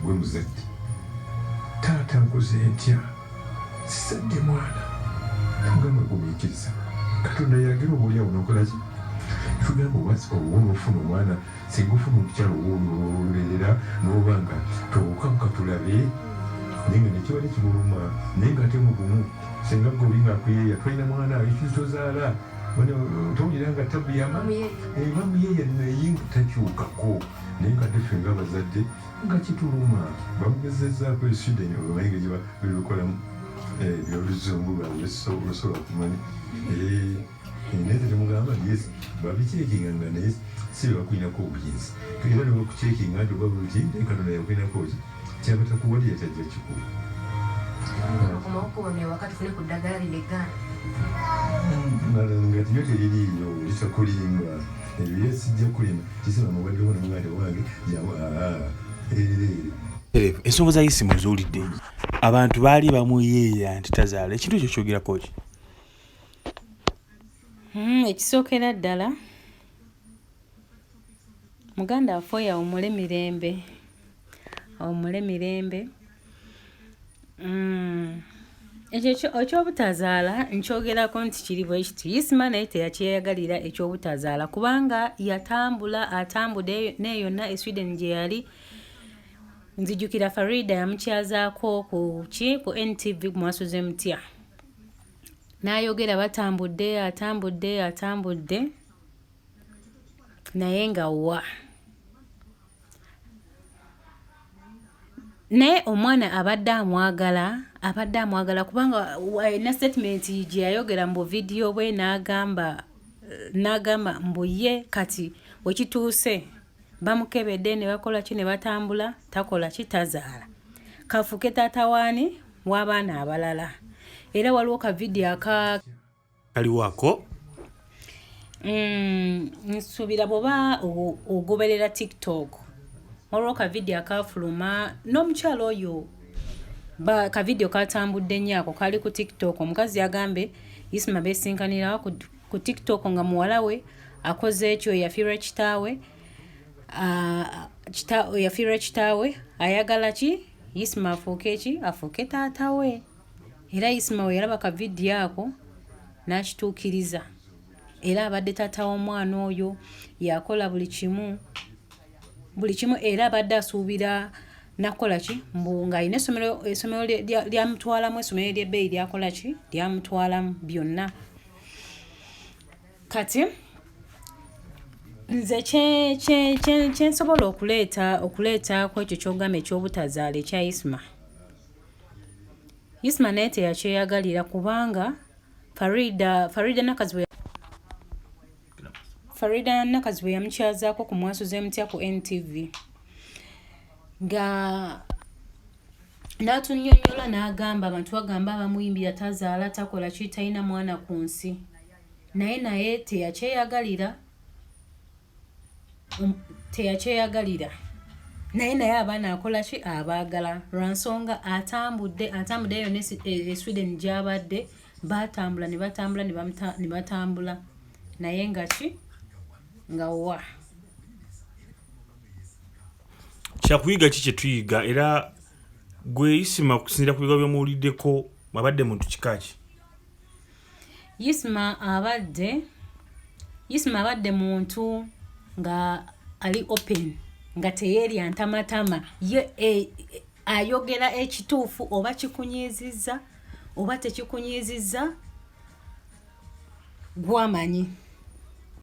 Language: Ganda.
gwe muzadde taata nkoze ntya sisadde mwana tugamba gumiikiriza katonda yagira obuolyawo nokolaki tugamba oba ofuna omwana singa ofuna omukyalo oluberera n'oba nga tobukabuka tulabe naye nga nekibadde kimuluma naye nga ate mugumu singa gwe oli ngaakuyeeya twalina mwana ekitozaala towulira nga tabu bamuyeeya naye nga takyukako naye nga ate ffe ngaabazadde nga kituluma bamugezezzaako esweden obaenge gyebabikolamu byoluzungu lwalusobola okumanya naye tetemugamba yes babikyekinga nga naye si bebakulinako obuyinza era nebakucekinga nti oba bulti katonda yakulinako ki kyaba takuwadde yatajja kikulu nga tiyo teririiyo litakulimba ebyo sijja kulimba kisima muwaddewo nemuganda wange ensonga za Isma ezowulidde abantu baali bamuyeeya nti Tazaala ekintu ekyo kyogerako ki? Ekisookera ddala muganda waffe awummule mirembe ekyobutazaala nkyogerako nti kiri bwe kiti Isma naye teyakyeyagalira ekyobutazaala kubanga atambudde naye yonna e Sweden gye yali. Nzijukira Farida yamukyazaako ku NTV ku Mwasuze Mutya n'ayogera atambudde naye nga wa naye omwana abadde amwagala kubanga na statement gye yayogera mu vidiyo bwe n'agamba mbu ye kati wekituuse bamukebedde ne bakola ki ne batambula takola ki Tazaala kafuke taata waani w'abaana abalala. Era waliwo ka vidiyo kaliwako nsuubira bw'oba ogoberera TikTok waliwo ka vidiyo akafuluma n'omukyalo oyo ka vidiyo katambudde nnyo ako kali ku TikTok. Omukazi yagambe Isma beesinkanira ku TikTok nga muwala we akoze ekyo yafiirwa kitaawe ayagala ki Isma afuuke taata we. Era Isma we yalaba ka vidiyo ako n'akituukiriza era abadde taata w'omwana oyo yakola buli kimu era abadde asuubira nakola ki mbu ng'alina essomero lyamutwalamu essomero ery'ebbeeyi lyakola ki lyamutwalamu byonna. Kati nze kyensobola okuleetaako ekyo kyogamba ekyobutazaala ekya Isma naye teyakyeyagalira kubanga Farida Nakazi bwe yamukyazaako ku Mwasuze Mutya ku NTV nga n'atunnyonnyola n'agamba abantu bagamba abamuyimbira Tazaala takola ki talina mwana ku nsi naye teyakyeyagalira naye abaana akola ki abaagala lwansonga atambudde yonna e Sweden gy'abadde batambula ne batambula naye nga ki nga wa kyakuyiga ki kyetuyiga era gwe Isma kusinziira ku bigo byomuwuliddeko abadde muntu kika ki? Isma abadde muntu nga ali open nga teyeerya ntamatama ye ayogera ekituufu oba kikunyiizizza oba tekikunyiizizza gwamanyi.